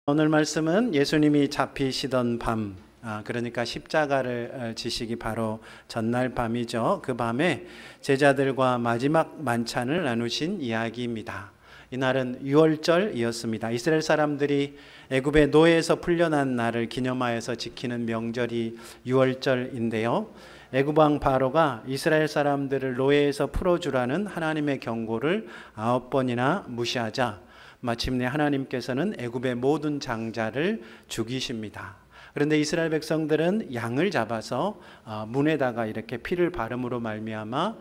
오늘 말씀은 예수님이 잡히시던 밤, 그러니까 십자가를 지시기 바로 전날 밤이죠. 그 밤에 제자들과 마지막 만찬을 나누신 이야기입니다. 이날은 유월절이었습니다. 이스라엘 사람들이 애굽의 노예에서 풀려난 날을 기념하여서 지키는 명절이 유월절인데요. 애굽 왕 바로가 이스라엘 사람들을 노예에서 풀어주라는 하나님의 경고를 9번이나 무시하자 마침내 하나님께서는 애굽의 모든 장자를 죽이십니다. 그런데 이스라엘 백성들은 양을 잡아서 문에다가 이렇게 피를 바름으로 말미암아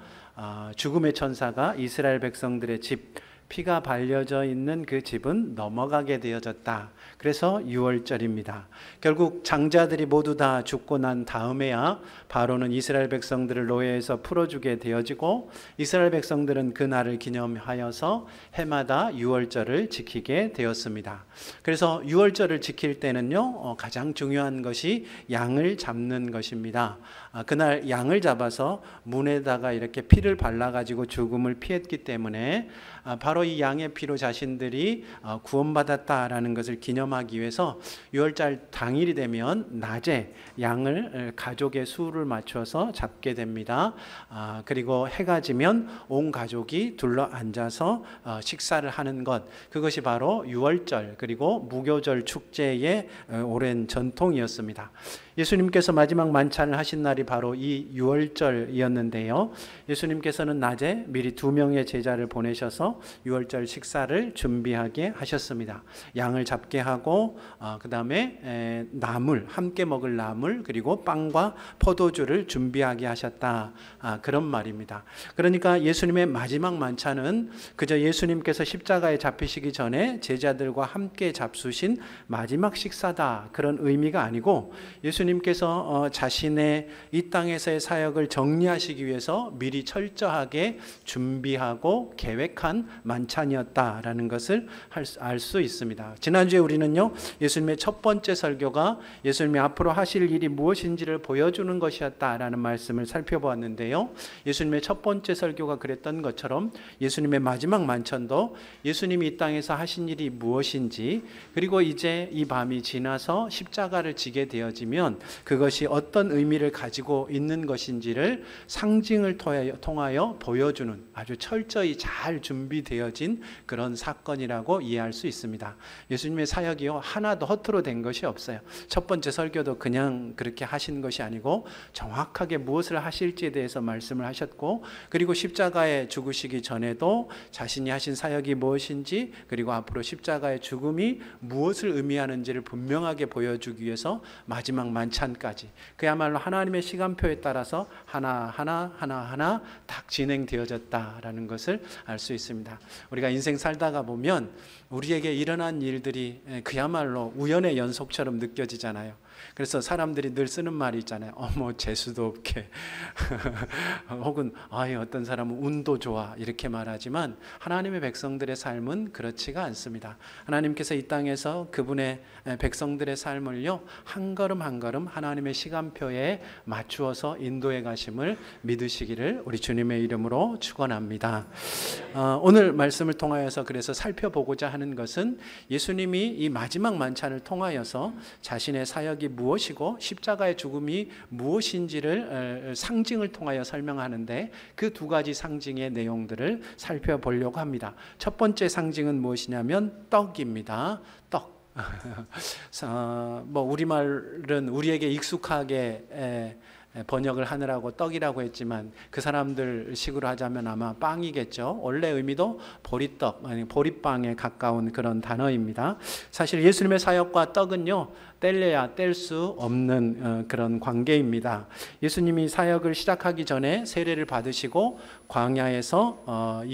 죽음의 천사가 이스라엘 백성들의 집, 피가 발려져 있는 그 집은 넘어가게 되어졌다. 그래서 유월절입니다. 결국 장자들이 모두 다 죽고 난 다음에야 바로는 이스라엘 백성들을 노예에서 풀어주게 되어지고, 이스라엘 백성들은 그 날을 기념하여서 해마다 유월절을 지키게 되었습니다. 그래서 유월절을 지킬 때는요, 가장 중요한 것이 양을 잡는 것입니다. 그날 양을 잡아서 문에다가 이렇게 피를 발라가지고 죽음을 피했기 때문에 바로 이 양의 피로 자신들이 구원받았다라는 것을 기념하기 위해서 유월절 당일이 되면 낮에 양을 가족의 수를 맞춰서 잡게 됩니다. 그리고 해가 지면 온 가족이 둘러앉아서 식사를 하는 것, 그것이 바로 유월절 그리고 무교절 축제의 오랜 전통이었습니다. 예수님께서 마지막 만찬을 하신 날이 바로 이 유월절이었는데요. 예수님께서는 낮에 미리 2명의 제자를 보내셔서 유월절 식사를 준비하게 하셨습니다. 양을 잡게 하고 그 다음에 나물, 함께 먹을 나물, 그리고 빵과 포도주를 준비하게 하셨다. 그런 말입니다. 그러니까 예수님의 마지막 만찬은 그저 예수님께서 십자가에 잡히시기 전에 제자들과 함께 잡수신 마지막 식사다, 그런 의미가 아니고, 예수님께서 자신의 이 땅에서의 사역을 정리하시기 위해서 미리 철저하게 준비하고 계획한 만찬이었다라는 것을 알 수 있습니다. 지난주에 우리는요, 예수님의 첫 번째 설교가 예수님이 앞으로 하실 일이 무엇인지를 보여주는 것이었다라는 말씀을 살펴보았는데요. 예수님의 첫 번째 설교가 그랬던 것처럼 예수님의 마지막 만찬도 예수님이 이 땅에서 하신 일이 무엇인지, 그리고 이제 이 밤이 지나서 십자가를 지게 되어지면 그것이 어떤 의미를 가지고 있는 것인지를 상징을 통하여 보여주는 아주 철저히 잘 준비되어진 그런 사건이라고 이해할 수 있습니다. 예수님의 사역이요, 하나도 허투루 된 것이 없어요. 첫 번째 설교도 그냥 그렇게 하신 것이 아니고 정확하게 무엇을 하실지에 대해서 말씀을 하셨고, 그리고 십자가에 죽으시기 전에도 자신이 하신 사역이 무엇인지, 그리고 앞으로 십자가의 죽음이 무엇을 의미하는지를 분명하게 보여주기 위해서 마지막 만찬까지, 그야말로 하나님의 시간표에 따라서 하나하나 딱 진행되어졌다라는 것을 알 수 있습니다. 우리가 인생 살다가 보면 우리에게 일어난 일들이 그야말로 우연의 연속처럼 느껴지잖아요. 그래서 사람들이 늘 쓰는 말이 있잖아요. 재수도 없게 혹은 어떤 사람은 운도 좋아, 이렇게 말하지만 하나님의 백성들의 삶은 그렇지가 않습니다. 하나님께서 이 땅에서 그분의 백성들의 삶을요, 한 걸음 한 걸음 하나님의 시간표에 맞추어서 인도해 가심을 믿으시기를 우리 주님의 이름으로 축원합니다. 오늘 말씀을 통하여서 그래서 살펴보고자 하는 것은 예수님이 이 마지막 만찬을 통하여서 자신의 사역이 무엇이고 십자가의 죽음이 무엇인지를 상징을 통하여 설명하는데, 그 두 가지 상징의 내용들을 살펴보려고 합니다. 첫 번째 상징은 무엇이냐면 떡입니다. 떡. 우리말은 우리에게 익숙하게 번역을 하느라고 떡이라고 했지만 그 사람들 식으로 하자면 아마 빵이겠죠. 원래 의미도 보리떡, 아니 보리빵에 가까운 그런 단어입니다. 사실 예수님의 사역과 떡은요, 뗄래야 뗄 수 없는 그런 관계입니다. 예수님이 사역을 시작하기 전에 세례를 받으시고 광야에서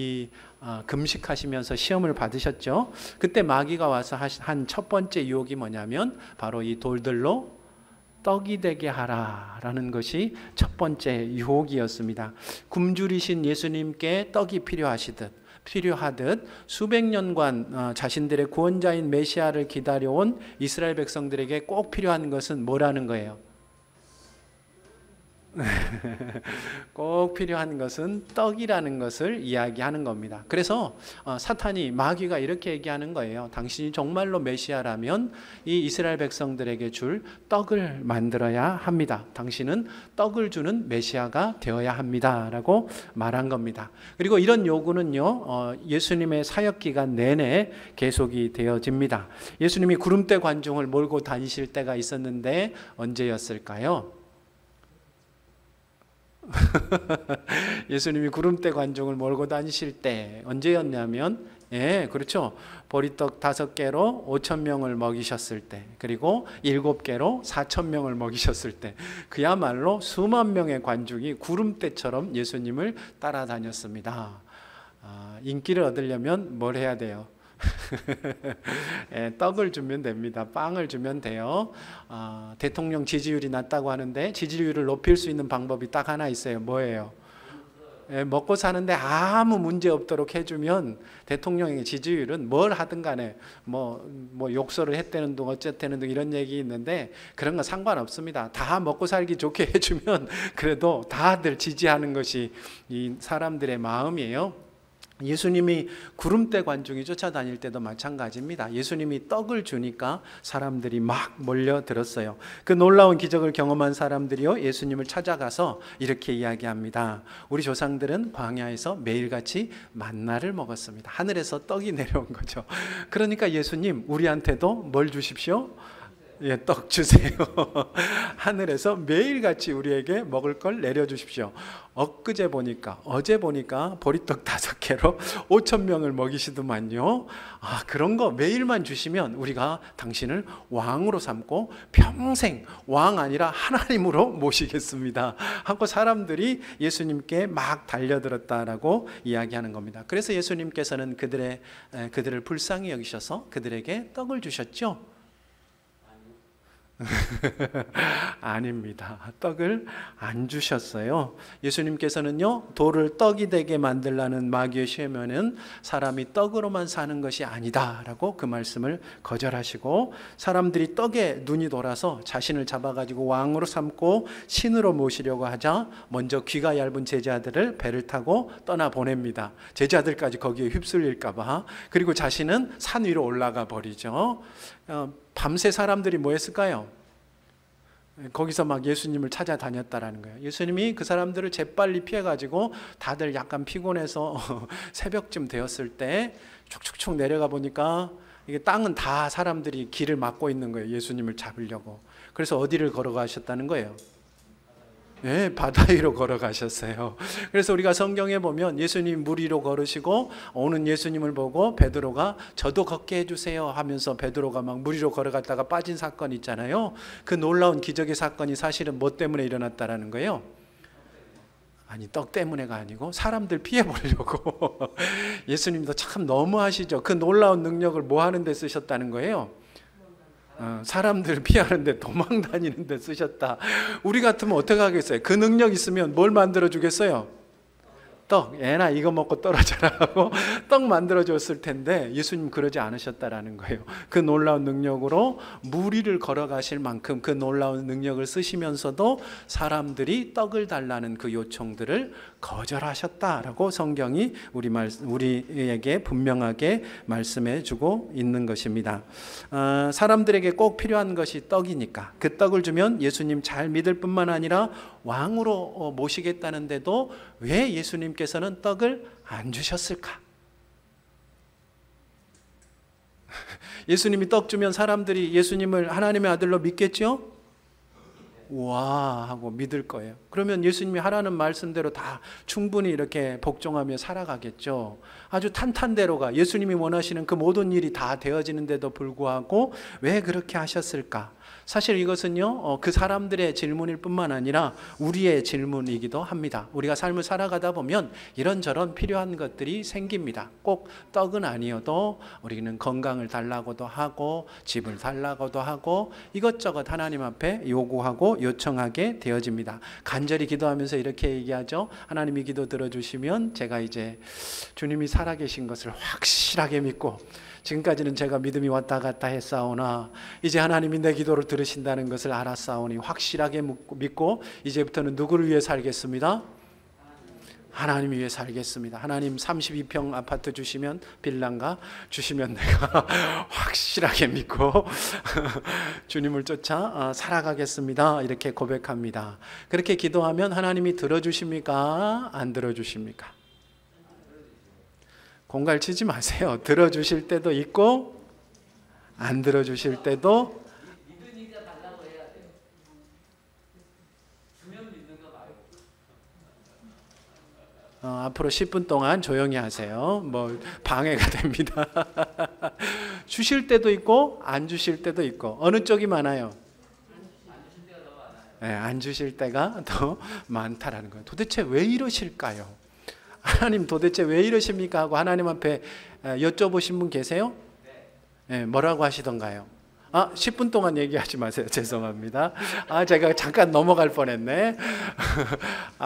금식하시면서 시험을 받으셨죠. 그때 마귀가 와서 한 첫 번째 유혹이 뭐냐면 바로 이 돌들로 떡이 되게 하라라는 것이 첫 번째 유혹이었습니다. 굶주리신 예수님께 떡이 필요하듯 수백 년간 자신들의 구원자인 메시아를 기다려온 이스라엘 백성들에게 꼭 필요한 것은 뭐라는 거예요? 꼭 필요한 것은 떡이라는 것을 이야기하는 겁니다. 그래서 사탄이, 마귀가 이렇게 얘기하는 거예요. 당신이 정말로 메시아라면 이 이스라엘 백성들에게 줄 떡을 만들어야 합니다. 당신은 떡을 주는 메시아가 되어야 합니다 라고 말한 겁니다. 그리고 이런 요구는요, 예수님의 사역 기간 내내 계속이 되어집니다. 예수님이 구름대 관중을 몰고 다니실 때가 있었는데 언제였을까요? 예수님이 구름대 관중을 몰고 다니실 때 언제였냐면, 그렇죠. 보리떡 5개로 5,000명을 먹이셨을 때, 그리고 7개로 4,000명을 먹이셨을 때, 그야말로 수만 명의 관중이 구름대처럼 예수님을 따라다녔습니다. 인기를 얻으려면 뭘 해야 돼요? 떡을 주면 됩니다. 빵을 주면 돼요. 대통령 지지율이 낮다고 하는데 지지율을 높일 수 있는 방법이 딱 하나 있어요. 뭐예요? 먹고 사는데 아무 문제 없도록 해주면 대통령의 지지율은 뭘 하든 간에 뭐 욕설을 했다는 둥 어쨌다는 둥 이런 얘기 있는데 그런 건 상관없습니다. 다 먹고 살기 좋게 해주면 그래도 다들 지지하는 것이 이 사람들의 마음이에요. 예수님이 구름대 관중이 쫓아다닐 때도 마찬가지입니다. 예수님이 떡을 주니까 사람들이 막 몰려들었어요. 그 놀라운 기적을 경험한 사람들이요, 예수님을 찾아가서 이렇게 이야기합니다. 우리 조상들은 광야에서 매일같이 만나를 먹었습니다. 하늘에서 떡이 내려온 거죠. 그러니까 예수님, 우리한테도 뭘 주십시오? 떡 주세요. 하늘에서 매일같이 우리에게 먹을 걸 내려주십시오. 어제 보니까 보리떡 5개로 5,000명을 먹이시더만요. 그런 거 매일만 주시면 우리가 당신을 왕으로 삼고 평생 왕 아니라 하나님으로 모시겠습니다 하고 사람들이 예수님께 막 달려들었다라고 이야기하는 겁니다. 그래서 예수님께서는 그들을 불쌍히 여기셔서 그들에게 떡을 주셨죠. 아닙니다. 떡을 안 주셨어요. 예수님께서는요, 돌을 떡이 되게 만들라는 마귀의 시험에는 사람이 떡으로만 사는 것이 아니다 라고 그 말씀을 거절하시고, 사람들이 떡에 눈이 돌아서 자신을 잡아가지고 왕으로 삼고 신으로 모시려고 하자 먼저 귀가 얇은 제자들을 배를 타고 떠나보냅니다. 제자들까지 거기에 휩쓸릴까봐. 그리고 자신은 산 위로 올라가 버리죠. 밤새 사람들이 뭐 했을까요? 거기서 막 예수님을 찾아다녔다라는 거예요. 예수님이 그 사람들을 재빨리 피해가지고 다들 약간 피곤해서 새벽쯤 되었을 때 촉촉촉 내려가 보니까 이게 땅은 다 사람들이 길을 막고 있는 거예요. 예수님을 잡으려고. 그래서 어디를 걸어가셨다는 거예요? 바다 위로 걸어가셨어요. 그래서 우리가 성경에 보면 예수님 물 위로 걸으시고 오는 예수님을 보고 베드로가 저도 걷게 해주세요 하면서 베드로가 막 물 위로 걸어갔다가 빠진 사건이 있잖아요. 그 놀라운 기적의 사건이 사실은 뭐 때문에 일어났다라는 거예요? 아니, 떡 때문에가 아니고 사람들 피해 보려고. 예수님도 참 너무하시죠. 그 놀라운 능력을 뭐 하는 데 쓰셨다는 거예요? 사람들 피하는데 도망 다니는데 쓰셨다. 우리 같으면 어떻게 하겠어요? 그 능력 있으면 뭘 만들어 주겠어요? 떡, 애나 이거 먹고 떨어져라 하고 떡 만들어 줬을 텐데 예수님 그러지 않으셨다라는 거예요. 그 놀라운 능력으로 물 위를 걸어가실 만큼 그 놀라운 능력을 쓰시면서도 사람들이 떡을 달라는 그 요청들을 거절하셨다라고 성경이 우리에게 분명하게 말씀해 주고 있는 것입니다. 사람들에게 꼭 필요한 것이 떡이니까 그 떡을 주면 예수님 잘 믿을 뿐만 아니라 왕으로 모시겠다는데도 왜 예수님께서는 떡을 안 주셨을까? 예수님이 떡 주면 사람들이 예수님을 하나님의 아들로 믿겠죠? 와 하고 믿을 거예요. 그러면 예수님이 하라는 말씀대로 다 충분히 이렇게 복종하며 살아가겠죠. 아주 탄탄대로가 예수님이 원하시는 그 모든 일이 다 되어지는데도 불구하고 왜 그렇게 하셨을까? 사실 이것은요, 그 사람들의 질문일 뿐만 아니라 우리의 질문이기도 합니다. 우리가 삶을 살아가다 보면 이런저런 필요한 것들이 생깁니다. 꼭 떡은 아니어도 우리는 건강을 달라고도 하고 집을 달라고도 하고 이것저것 하나님 앞에 요구하고 요청하게 되어집니다. 간절히 기도하면서 이렇게 얘기하죠. 하나님이 기도 들어주시면 제가 이제 주님이 살아계신 것을 확실하게 믿고, 지금까지는 제가 믿음이 왔다 갔다 했사오나 이제 하나님이 내 기도를 들으신다는 것을 알았사오니 확실하게 믿고 이제부터는 누구를 위해 살겠습니다? 하나님 위해 살겠습니다. 하나님 32평 아파트 주시면, 빌라인가 주시면 내가 확실하게 믿고 주님을 쫓아 살아가겠습니다. 이렇게 고백합니다. 그렇게 기도하면 하나님이 들어주십니까? 안 들어주십니까? 공갈 치지 마세요. 들어주실 때도 있고 안 들어주실 때도. 앞으로 10분 동안 조용히 하세요. 뭐 방해가 됩니다. 주실 때도 있고 안 주실 때도 있고. 어느 쪽이 많아요? 네, 안 주실 때가 더 많다라는 거예요. 도대체 왜 이러실까요? 하나님 도대체 왜 이러십니까? 하고 하나님 앞에 여쭤보신 분 계세요? 네, 뭐라고 하시던가요? 10분 동안 얘기하지 마세요. 죄송합니다. 제가 잠깐 넘어갈 뻔했네.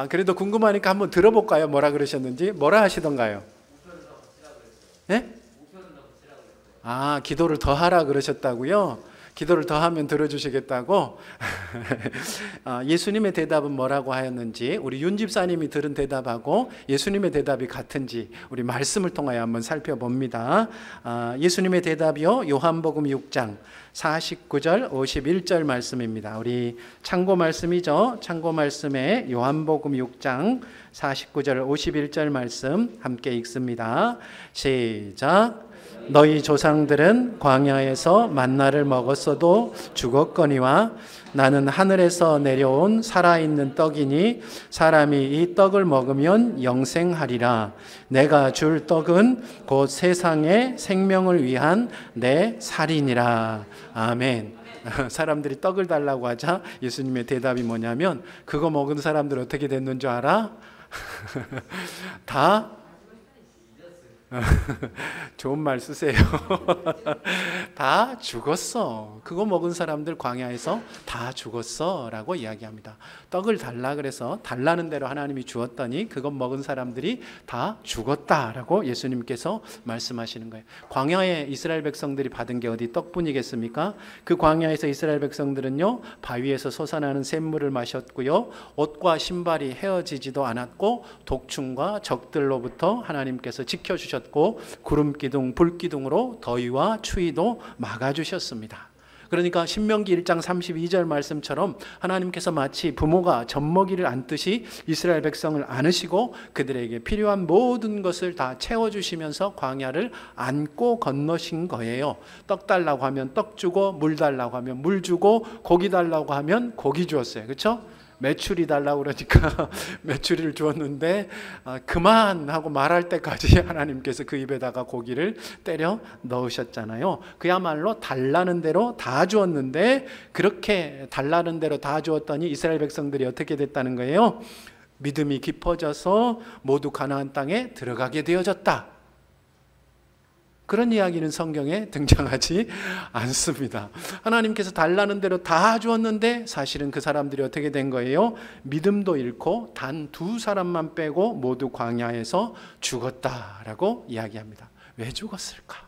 그래도 궁금하니까 한번 들어볼까요? 뭐라 그러셨는지. 뭐라 하시던가요? 네? 기도를 더 하라 그러셨다고요? 기도를 더 하면 들어주시겠다고? 예수님의 대답은 뭐라고 하였는지, 우리 윤 집사님이 들은 대답하고 예수님의 대답이 같은지 우리 말씀을 통하여 한번 살펴봅니다. 예수님의 대답이요, 요한복음 6장 49절 51절 말씀입니다. 우리 참고 말씀이죠. 참고 말씀에 요한복음 6장 49절 51절 말씀 함께 읽습니다. 시작. 너희 조상들은 광야에서 만나를 먹었어도 죽었거니와 나는 하늘에서 내려온 살아있는 떡이니 사람이 이 떡을 먹으면 영생하리라. 내가 줄 떡은 곧 세상의 생명을 위한 내 살이니라. 아멘. 사람들이 떡을 달라고 하자 예수님의 대답이 뭐냐면, 그거 먹은 사람들 어떻게 됐는 줄 알아? 다 좋은 말 쓰세요. 다 죽었어. 그거 먹은 사람들 광야에서 다 죽었어 라고 이야기합니다. 떡을 달라 그래서 달라는 대로 하나님이 주었더니 그것 먹은 사람들이 다 죽었다라고 예수님께서 말씀하시는 거예요. 광야에 이스라엘 백성들이 받은 게 어디 떡뿐이겠습니까? 그 광야에서 이스라엘 백성들은요, 바위에서 솟아나는 샘물을 마셨고요, 옷과 신발이 헤어지지도 않았고 독충과 적들로부터 하나님께서 지켜주셨고 구름기둥, 불기둥으로 더위와 추위도 막아주셨습니다. 그러니까 신명기 1장 32절 말씀처럼 하나님께서 마치 부모가 젖먹이를 안듯이 이스라엘 백성을 안으시고 그들에게 필요한 모든 것을 다 채워주시면서 광야를 안고 건너신 거예요. 떡 달라고 하면 떡 주고, 물 달라고 하면 물 주고, 고기 달라고 하면 고기 주었어요. 그렇죠? 메추리 달라고 그러니까 메추리를 주었는데 그만 하고 말할 때까지 하나님께서 그 입에다가 고기를 때려 넣으셨잖아요. 그야말로 달라는 대로 다 주었는데, 그렇게 달라는 대로 다 주었더니 이스라엘 백성들이 어떻게 됐다는 거예요? 믿음이 깊어져서 모두 가나안 땅에 들어가게 되어졌다. 그런 이야기는 성경에 등장하지 않습니다. 하나님께서 달라는 대로 다 주었는데 사실은 그 사람들이 어떻게 된 거예요? 믿음도 잃고 단 2사람만 빼고 모두 광야에서 죽었다라고 이야기합니다. 왜 죽었을까?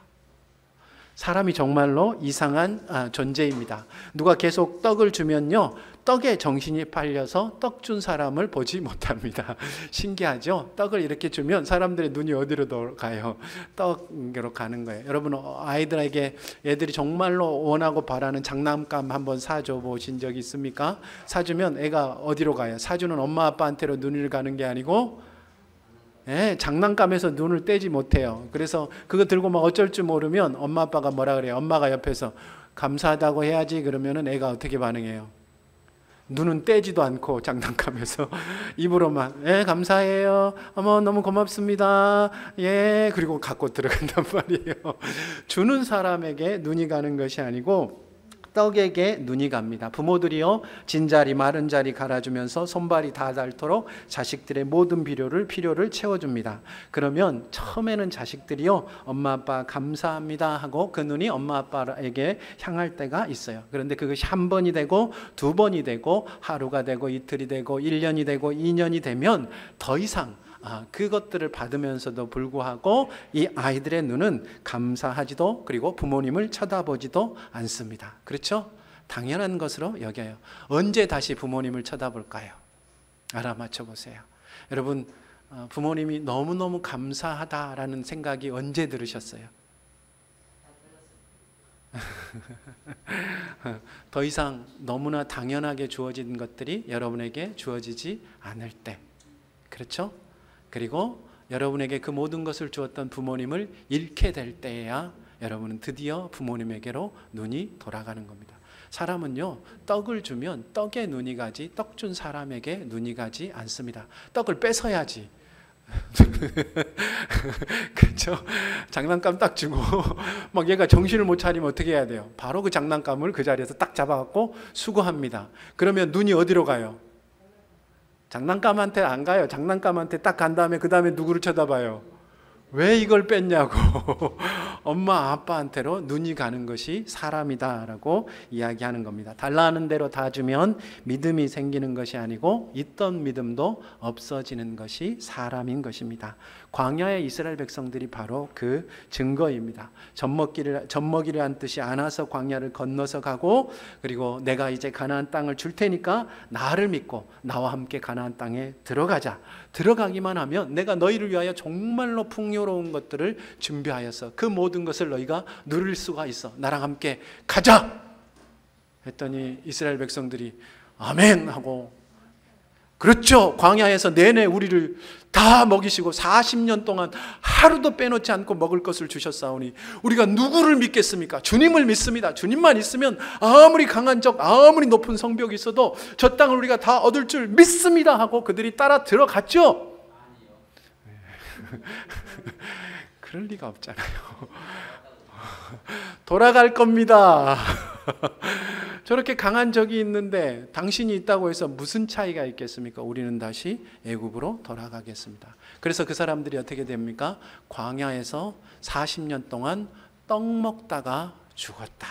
사람이 정말로 이상한 존재입니다. 누가 계속 떡을 주면요, 떡에 정신이 팔려서 떡 준 사람을 보지 못합니다. 신기하죠? 떡을 이렇게 주면 사람들의 눈이 어디로 가요? 떡으로 가는 거예요. 여러분, 아이들에게 애들이 정말로 원하고 바라는 장난감 한번 사줘 보신 적 있습니까? 사주면 애가 어디로 가요? 사주는 엄마 아빠한테로 눈을 가는 게 아니고 장난감에서 눈을 떼지 못해요. 그래서 그거 들고 막 어쩔 줄 모르면 엄마 아빠가 뭐라 그래요? 엄마가 옆에서 감사하다고 해야지 그러면은 애가 어떻게 반응해요? 눈은 떼지도 않고 장난감에서 입으로만 감사해요. 어머 너무 고맙습니다. 예, 그리고 갖고 들어간단 말이에요. 주는 사람에게 눈이 가는 것이 아니고 떡에게 눈이 갑니다. 부모들이요 진자리 마른 자리 갈아주면서 손발이 다 닳도록 자식들의 모든 필요를 채워줍니다. 그러면 처음에는 자식들이요 엄마 아빠 감사합니다 하고 그 눈이 엄마 아빠에게 향할 때가 있어요. 그런데 그것이 한 번이 되고 두 번이 되고 하루가 되고 이틀이 되고 1년이 되고 2년이 되면 더 이상 그것들을 받으면서도 불구하고 이 아이들의 눈은 감사하지도 그리고 부모님을 쳐다보지도 않습니다. 그렇죠? 당연한 것으로 여겨요. 언제 다시 부모님을 쳐다볼까요? 알아맞혀 보세요. 여러분 부모님이 너무너무 감사하다라는 생각이 언제 들으셨어요? 더 이상 너무나 당연하게 주어진 것들이 여러분에게 주어지지 않을 때, 그렇죠? 그리고 여러분에게 그 모든 것을 주었던 부모님을 잃게 될 때에야 여러분은 드디어 부모님에게로 눈이 돌아가는 겁니다. 사람은요 떡을 주면 떡에 눈이 가지 떡 준 사람에게 눈이 가지 않습니다. 떡을 뺏어야지. 그렇죠? 장난감 딱 주고 막 얘가 정신을 못 차리면 어떻게 해야 돼요? 바로 그 장난감을 그 자리에서 딱 잡아갖고 수거합니다. 그러면 눈이 어디로 가요? 장난감한테 안 가요. 장난감한테 딱 간 다음에 그 다음에 누구를 쳐다봐요? 왜 이걸 뺐냐고 엄마 아빠한테로 눈이 가는 것이 사람이다라고 이야기하는 겁니다. 달라는 대로 다 주면 믿음이 생기는 것이 아니고 있던 믿음도 없어지는 것이 사람인 것입니다. 광야의 이스라엘 백성들이 바로 그 증거입니다. 젖먹이라는 뜻이 안아서 광야를 건너서 가고 그리고 내가 이제 가나안 땅을 줄 테니까 나를 믿고 나와 함께 가나안 땅에 들어가자. 들어가기만 하면 내가 너희를 위하여 정말로 풍요로운 것들을 준비하여서 그 모든 것을 너희가 누릴 수가 있어. 나랑 함께 가자! 했더니 이스라엘 백성들이 아멘 하고 그렇죠. 광야에서 내내 우리를 다 먹이시고 40년 동안 하루도 빼놓지 않고 먹을 것을 주셨사오니 우리가 누구를 믿겠습니까? 주님을 믿습니다. 주님만 있으면 아무리 강한 적 아무리 높은 성벽이 있어도 저 땅을 우리가 다 얻을 줄 믿습니다 하고 그들이 따라 들어갔죠. 그럴 리가 없잖아요. 돌아갈 겁니다. 저렇게 강한 적이 있는데 당신이 있다고 해서 무슨 차이가 있겠습니까? 우리는 다시 애굽으로 돌아가겠습니다. 그래서 그 사람들이 어떻게 됩니까? 광야에서 40년 동안 떡 먹다가 죽었다.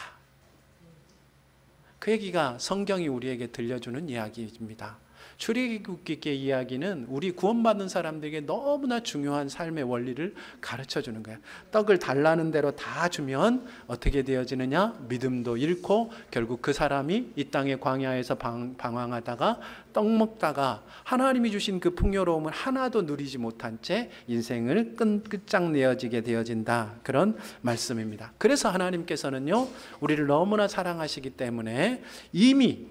그 얘기가 성경이 우리에게 들려주는 이야기입니다. 출애굽기의 이야기는 우리 구원받은 사람들에게 너무나 중요한 삶의 원리를 가르쳐주는 거예요. 떡을 달라는 대로 다 주면 어떻게 되어지느냐? 믿음도 잃고 결국 그 사람이 이 땅의 광야에서 방황하다가 떡 먹다가 하나님이 주신 그 풍요로움을 하나도 누리지 못한 채 인생을 끝장내어지게 되어진다. 그런 말씀입니다. 그래서 하나님께서는요 우리를 너무나 사랑하시기 때문에 이미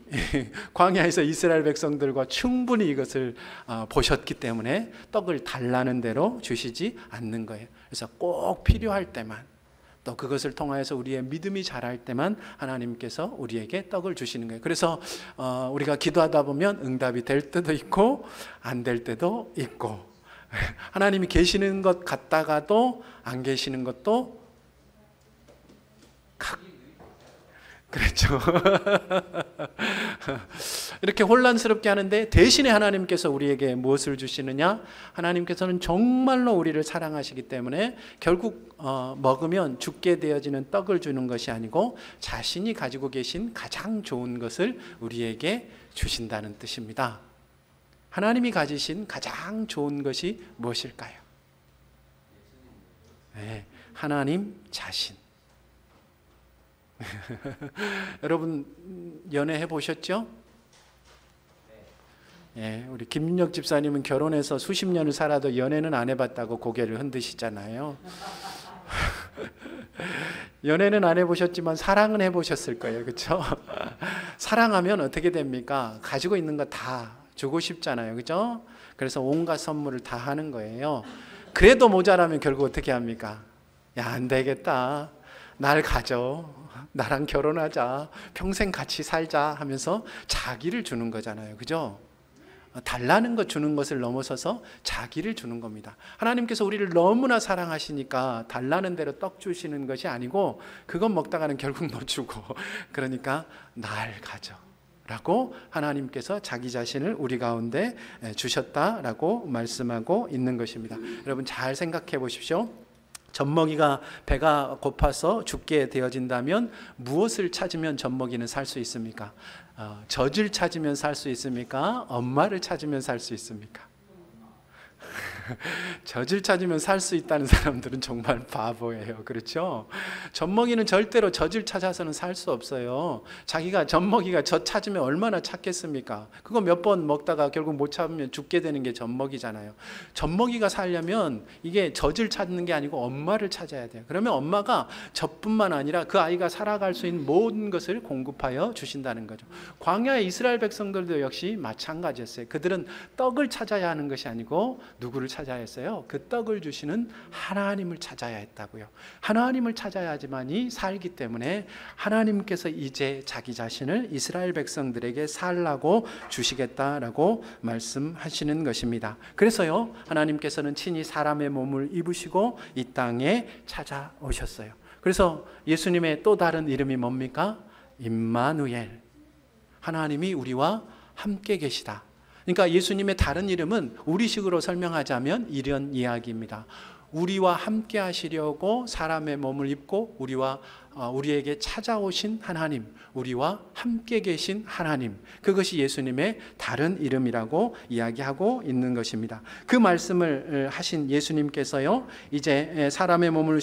광야에서 이스라엘 백성들과 충분히 이것을 보셨기 때문에 떡을 달라는 대로 주시지 않는 거예요. 그래서 꼭 필요할 때만 또 그것을 통하여서 우리의 믿음이 자랄 때만 하나님께서 우리에게 떡을 주시는 거예요. 그래서 우리가 기도하다 보면 응답이 될 때도 있고 안 될 때도 있고 하나님이 계시는 것 같다가도 안 계시는 것도 그렇죠. 이렇게 혼란스럽게 하는데 대신에 하나님께서 우리에게 무엇을 주시느냐? 하나님께서는 정말로 우리를 사랑하시기 때문에 결국 먹으면 죽게 되어지는 떡을 주는 것이 아니고 자신이 가지고 계신 가장 좋은 것을 우리에게 주신다는 뜻입니다. 하나님이 가지신 가장 좋은 것이 무엇일까요? 네, 하나님 자신. 여러분 연애해 보셨죠? 예, 우리 김윤혁 집사님은 결혼해서 수십 년을 살아도 연애는 안 해봤다고 고개를 흔드시잖아요. 연애는 안 해보셨지만 사랑은 해보셨을 거예요, 그렇죠? 사랑하면 어떻게 됩니까? 가지고 있는 거 다 주고 싶잖아요, 그렇죠? 그래서 온갖 선물을 다 하는 거예요. 그래도 모자라면 결국 어떻게 합니까? 야, 안 되겠다. 날 가져. 나랑 결혼하자. 평생 같이 살자 하면서 자기를 주는 거잖아요. 그죠? 달라는 것 주는 것을 넘어서서 자기를 주는 겁니다. 하나님께서 우리를 너무나 사랑하시니까 달라는 대로 떡 주시는 것이 아니고 그것 먹다가는 결국 놓치고 그러니까 날 가져 라고 하나님께서 자기 자신을 우리 가운데 주셨다라고 말씀하고 있는 것입니다. 여러분 잘 생각해 보십시오. 젖먹이가 배가 고파서 죽게 되어진다면 무엇을 찾으면 젖먹이는 살 수 있습니까? 젖을 찾으면 살 수 있습니까? 엄마를 찾으면 살 수 있습니까? 젖을 찾으면 살 수 있다는 사람들은 정말 바보예요. 그렇죠? 젖먹이는 절대로 젖을 찾아서는 살 수 없어요. 자기가 젖먹이가 젖 찾으면 얼마나 찾겠습니까? 그거 몇 번 먹다가 결국 못 참으면 죽게 되는 게 젖먹이잖아요. 젖먹이가 살려면 이게 젖을 찾는 게 아니고 엄마를 찾아야 돼요. 그러면 엄마가 젖뿐만 아니라 그 아이가 살아갈 수 있는 모든 것을 공급하여 주신다는 거죠. 광야의 이스라엘 백성들도 역시 마찬가지였어요. 그들은 떡을 찾아야 하는 것이 아니고 누구를 찾아야 했어요? 그 떡을 주시는 하나님을 찾아야 했다고요. 하나님을 찾아야지만이 살기 때문에 하나님께서 이제 자기 자신을 이스라엘 백성들에게 살라고 주시겠다라고 말씀하시는 것입니다. 그래서요, 하나님께서는 친히 사람의 몸을 입으시고 이 땅에 찾아오셨어요. 그래서 예수님의 또 다른 이름이 뭡니까? 임마누엘. 하나님이 우리와 함께 계시다. 그러니까 예수님의 다른 이름은 우리식으로 설명하자면 이런 이야기입니다. 우리와 함께 하시려고 사람의 몸을 입고 우리에게 찾아오신 하나님, 우리와 함께 계신 하나님, 그것이 예수님의 다른 이름이라고 이야기하고 있는 것입니다. 그 말씀을 하신 예수님께서요, 이제 사람의 몸을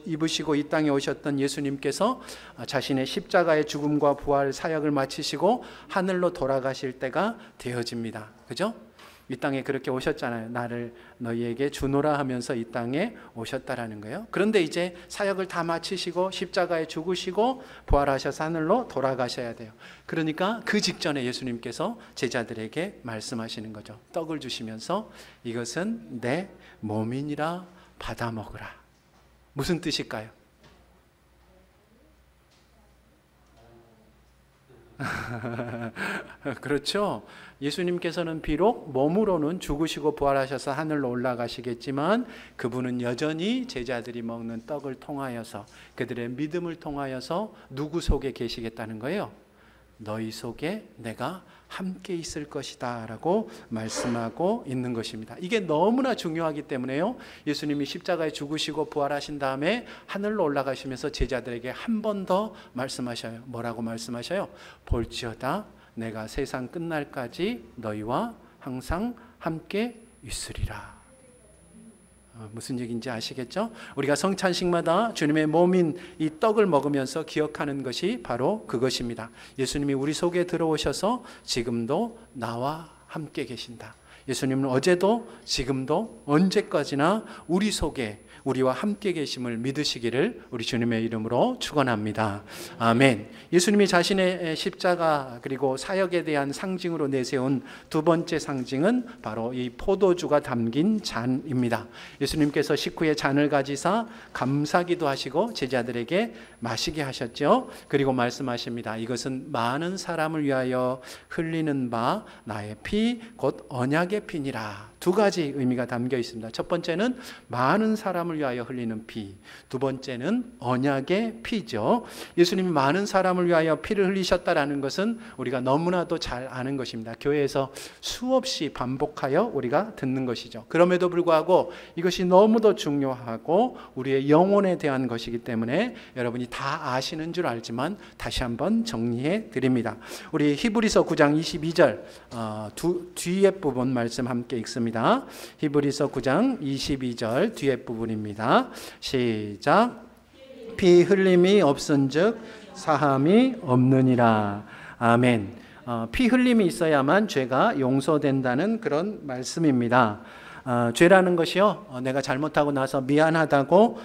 입으시고 이 땅에 오셨던 예수님께서 자신의 십자가의 죽음과 부활 사역을 마치시고 하늘로 돌아가실 때가 되어집니다. 그죠? 이 땅에 그렇게 오셨잖아요. 나를 너희에게 주노라 하면서 이 땅에 오셨다라는 거예요. 그런데 이제 사역을 다 마치시고 십자가에 죽으시고 부활하셔서 하늘로 돌아가셔야 돼요. 그러니까 그 직전에 예수님께서 제자들에게 말씀하시는 거죠. 떡을 주시면서 이것은 내 몸이니라 받아 먹으라. 무슨 뜻일까요? 그렇죠. 예수님께서는 비록 몸으로는 죽으시고 부활하셔서 하늘로 올라가시겠지만 그분은 여전히 제자들이 먹는 떡을 통하여서 그들의 믿음을 통하여서 누구 속에 계시겠다는 거예요? 너희 속에 내가 함께 있을 것이다 라고 말씀하고 있는 것입니다. 이게 너무나 중요하기 때문에요, 예수님이 십자가에 죽으시고 부활하신 다음에 하늘로 올라가시면서 제자들에게 한 번 더 말씀하셔요. 뭐라고 말씀하셔요? 볼지어다 내가 세상 끝날까지 너희와 항상 함께 있으리라. 무슨 얘기인지 아시겠죠? 우리가 성찬식마다 주님의 몸인 이 떡을 먹으면서 기억하는 것이 바로 그것입니다. 예수님이 우리 속에 들어오셔서 지금도 나와 함께 계신다. 예수님은 어제도 지금도 언제까지나 우리 속에 우리와 함께 계심을 믿으시기를 우리 주님의 이름으로 축원합니다. 아멘. 예수님이 자신의 십자가 그리고 사역에 대한 상징으로 내세운 두 번째 상징은 바로 이 포도주가 담긴 잔입니다. 예수님께서 식후에 잔을 가지사 감사기도 하시고 제자들에게 마시게 하셨죠. 그리고 말씀하십니다. 이것은 많은 사람을 위하여 흘리는 바 나의 피 곧 언약의 피니라. 두 가지 의미가 담겨 있습니다. 첫 번째는 많은 사람을 위하여 흘리는 피, 두 번째는 언약의 피죠. 예수님이 많은 사람을 위하여 피를 흘리셨다라는 것은 우리가 너무나도 잘 아는 것입니다. 교회에서 수없이 반복하여 우리가 듣는 것이죠. 그럼에도 불구하고 이것이 너무도 중요하고 우리의 영혼에 대한 것이기 때문에 여러분이 다 아시는 줄 알지만 다시 한번 정리해 드립니다. 우리 히브리서 9장 22절 뒤에 부분 말씀 함께 읽습니다. 히브리서 9장 22절 뒤에 부분입니다. 시작. 피 흘림이 없은즉 사함이 없느니라. 아멘. 피 흘림이 있어야만 죄가 용서된다는 그런 말씀입니다. 죄라는 것이요, 내가 잘못하고 나서 미안하다고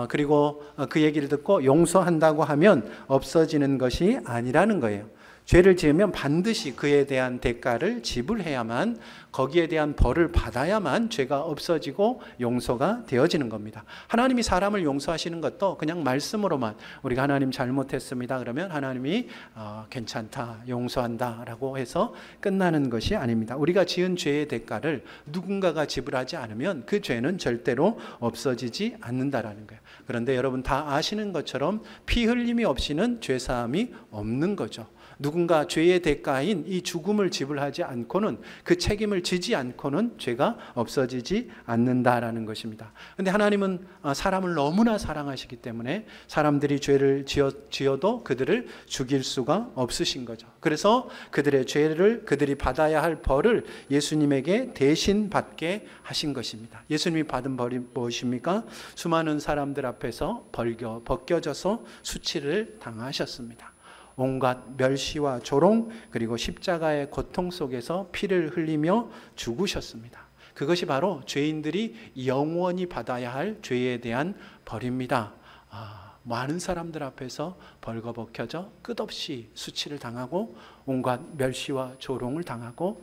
그리고 그 얘기를 듣고 용서한다고 하면 없어지는 것이 아니라는 거예요. 죄를 지으면 반드시 그에 대한 대가를 지불해야만, 거기에 대한 벌을 받아야만 죄가 없어지고 용서가 되어지는 겁니다. 하나님이 사람을 용서하시는 것도 그냥 말씀으로만 우리가 하나님 잘못했습니다 그러면 하나님이 괜찮다, 용서한다 라고 해서 끝나는 것이 아닙니다. 우리가 지은 죄의 대가를 누군가가 지불하지 않으면 그 죄는 절대로 없어지지 않는다라는 거예요. 그런데 여러분 다 아시는 것처럼 피 흘림이 없이는 죄사함이 없는 거죠. 누군가 죄의 대가인 이 죽음을 지불하지 않고는, 그 책임을 지지 않고는 죄가 없어지지 않는다라는 것입니다. 그런데 하나님은 사람을 너무나 사랑하시기 때문에 사람들이 죄를 지어도 그들을 죽일 수가 없으신 거죠. 그래서 그들의 죄를, 그들이 받아야 할 벌을 예수님에게 대신 받게 하신 것입니다. 예수님이 받은 벌이 무엇입니까? 수많은 사람들 앞에서 벗겨져서 수치를 당하셨습니다. 온갖 멸시와 조롱, 그리고 십자가의 고통 속에서 피를 흘리며 죽으셨습니다. 그것이 바로 죄인들이 영원히 받아야 할 죄에 대한 벌입니다. 많은 사람들 앞에서 벌거벗겨져 끝없이 수치를 당하고 온갖 멸시와 조롱을 당하고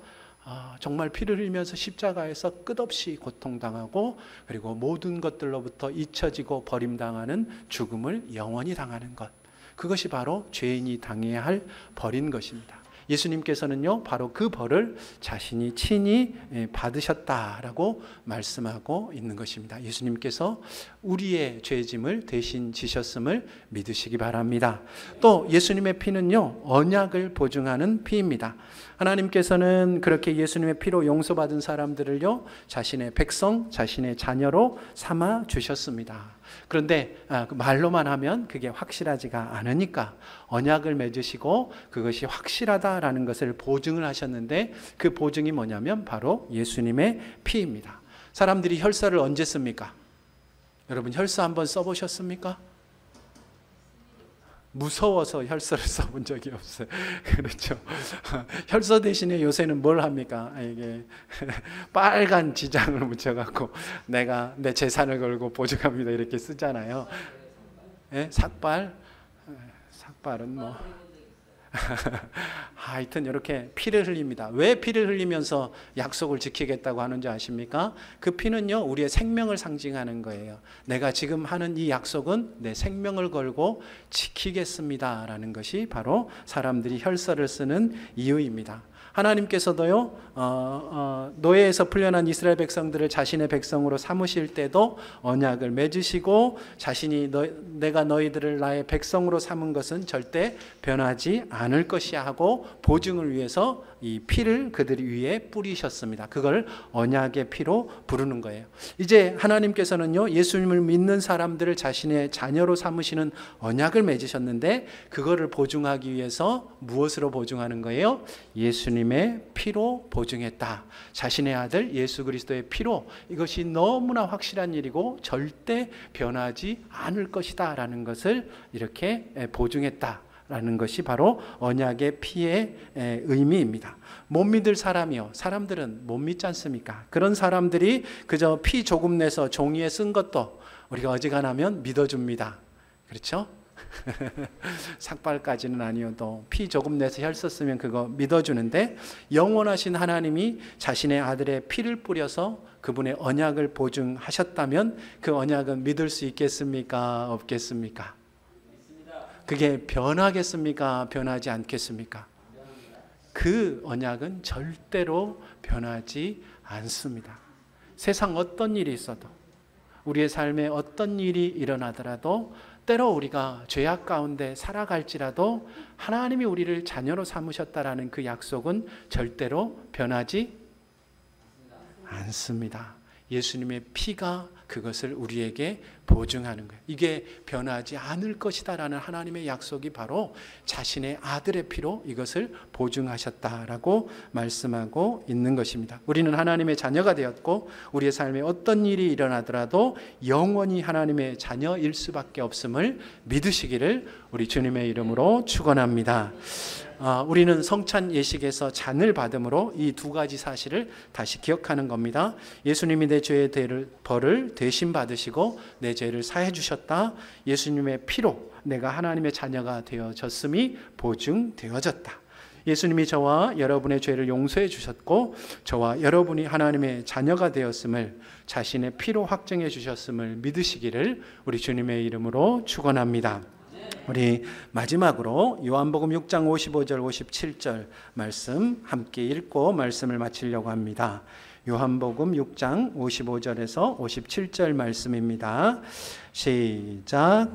정말 피를 흘리면서 십자가에서 끝없이 고통당하고, 그리고 모든 것들로부터 잊혀지고 버림당하는 죽음을 영원히 당하는 것, 그것이 바로 죄인이 당해야 할 벌인 것입니다. 예수님께서는요, 바로 그 벌을 자신이 친히 받으셨다라고 말씀하고 있는 것입니다. 예수님께서 우리의 죄짐을 대신 지셨음을 믿으시기 바랍니다. 또 예수님의 피는요, 언약을 보증하는 피입니다. 하나님께서는 그렇게 예수님의 피로 용서받은 사람들을요, 자신의 백성, 자신의 자녀로 삼아 주셨습니다. 그런데 말로만 하면 그게 확실하지가 않으니까 언약을 맺으시고 그것이 확실하다라는 것을 보증을 하셨는데, 그 보증이 뭐냐면 바로 예수님의 피입니다. 사람들이 혈서를 언제 씁니까? 여러분 혈서 한번 써보셨습니까? 무서워서 혈서를 써본 적이 없어요. 그렇죠. 혈서 대신에 요새는 뭘 합니까? 이게 빨간 지장을 묻혀갖고 내가 내 재산을 걸고 보증합니다 이렇게 쓰잖아요. 예? 삭발? 삭발은 뭐 하여튼 이렇게 피를 흘립니다. 왜 피를 흘리면서 약속을 지키겠다고 하는지 아십니까? 그 피는요, 우리의 생명을 상징하는 거예요. 내가 지금 하는 이 약속은 내 생명을 걸고 지키겠습니다 라는 것이 바로 사람들이 혈서를 쓰는 이유입니다. 하나님께서도요, 노예에서 풀려난 이스라엘 백성들을 자신의 백성으로 삼으실 때도 언약을 맺으시고, 자신이 내가 너희들을 나의 백성으로 삼은 것은 절대 변하지 않을 것이야 하고 보증을 위해서 이 피를 그들 위에 뿌리셨습니다. 그걸 언약의 피로 부르는 거예요. 이제 하나님께서는요, 예수님을 믿는 사람들을 자신의 자녀로 삼으시는 언약을 맺으셨는데, 그거를 보증하기 위해서 무엇으로 보증하는 거예요? 예수님의 피로 보증했다. 자신의 아들 예수 그리스도의 피로. 이것이 너무나 확실한 일이고 절대 변하지 않을 것이다 라는 것을 이렇게 보증했다 라는 것이 바로 언약의 피의 의미입니다. 못 믿을 사람이요, 사람들은 못 믿지 않습니까? 그런 사람들이 그저 피 조금 내서 종이에 쓴 것도 우리가 어지간하면 믿어줍니다. 그렇죠? 삭발까지는 아니어도 피 조금 내서 혈서 쓰면 그거 믿어주는데, 영원하신 하나님이 자신의 아들의 피를 뿌려서 그분의 언약을 보증하셨다면 그 언약은 믿을 수 있겠습니까? 없겠습니까? 그게 변하겠습니까? 변하지 않겠습니까? 그 언약은 절대로 변하지 않습니다. 세상 어떤 일이 있어도, 우리의 삶에 어떤 일이 일어나더라도, 때로 우리가 죄악 가운데 살아갈지라도 하나님이 우리를 자녀로 삼으셨다라는 그 약속은 절대로 변하지 않습니다. 예수님의 피가 그것을 우리에게 보증하는 거예요. 이게 변하지 않을 것이다라는 하나님의 약속이 바로 자신의 아들의 피로 이것을 보증하셨다라고 말씀하고 있는 것입니다. 우리는 하나님의 자녀가 되었고, 우리의 삶에 어떤 일이 일어나더라도 영원히 하나님의 자녀일 수밖에 없음을 믿으시기를 우리 주님의 이름으로 축원합니다. 우리는 성찬 예식에서 잔을 받음으로 이 두 가지 사실을 다시 기억하는 겁니다. 예수님이 내 죄의 벌을 대신 받으시고 내 죄를 사해 주셨다. 예수님의 피로 내가 하나님의 자녀가 되어졌음이 보증되어졌다. 예수님이 저와 여러분의 죄를 용서해 주셨고 저와 여러분이 하나님의 자녀가 되었음을 자신의 피로 확증해 주셨음을 믿으시기를 우리 주님의 이름으로 축원합니다. 우리 마지막으로 요한복음 6장 55절 57절 말씀 함께 읽고 말씀을 마치려고 합니다. 요한복음 6장 55절에서 57절 말씀입니다. 시작.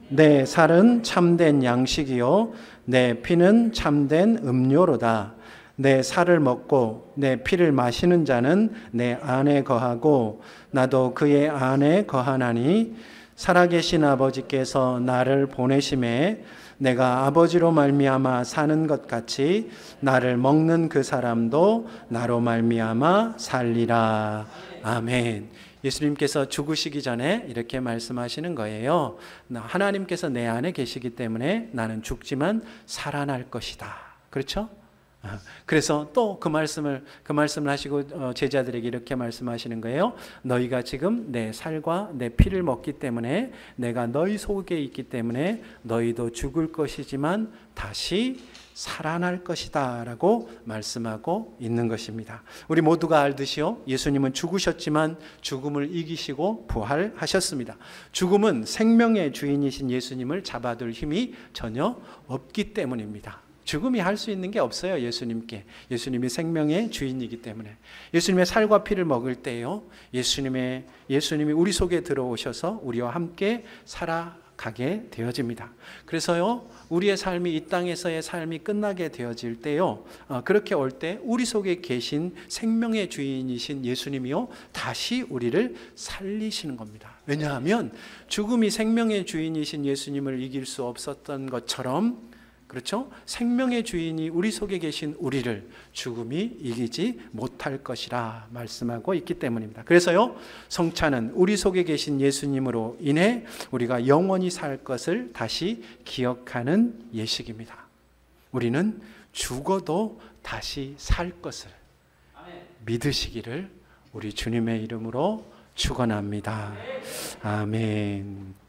내 살은 참된 양식이요 내 피는 참된 음료로다. 내 살을 먹고 내 피를 마시는 자는 내 안에 거하고 나도 그의 안에 거하나니 살아계신 아버지께서 나를 보내심에 내가 아버지로 말미암아 사는 것 같이 나를 먹는 그 사람도 나로 말미암아 살리라. 아멘. 예수님께서 죽으시기 전에 이렇게 말씀하시는 거예요. 하나님께서 내 안에 계시기 때문에 나는 죽지만 살아날 것이다. 그렇죠? 그래서 또 그 말씀을 하시고 제자들에게 이렇게 말씀하시는 거예요. 너희가 지금 내 살과 내 피를 먹기 때문에 내가 너희 속에 있기 때문에 너희도 죽을 것이지만 다시 살아날 것이다 라고 말씀하고 있는 것입니다. 우리 모두가 알듯이요, 예수님은 죽으셨지만 죽음을 이기시고 부활하셨습니다. 죽음은 생명의 주인이신 예수님을 잡아둘 힘이 전혀 없기 때문입니다. 죽음이 할 수 있는 게 없어요. 예수님께. 예수님이 생명의 주인이기 때문에. 예수님의 살과 피를 먹을 때요, 예수님이 우리 속에 들어오셔서 우리와 함께 살아가게 되어집니다. 그래서요, 우리의 삶이 이 땅에서의 삶이 끝나게 되어질 때요, 그렇게 올 때 우리 속에 계신 생명의 주인이신 예수님이요 다시 우리를 살리시는 겁니다. 왜냐하면 죽음이 생명의 주인이신 예수님을 이길 수 없었던 것처럼, 그렇죠? 생명의 주인이 우리 속에 계신 우리를 죽음이 이기지 못할 것이라 말씀하고 있기 때문입니다. 그래서요, 성찬은 우리 속에 계신 예수님으로 인해 우리가 영원히 살 것을 다시 기억하는 예식입니다. 우리는 죽어도 다시 살 것을 믿으시기를 우리 주님의 이름으로 축원합니다. 아멘.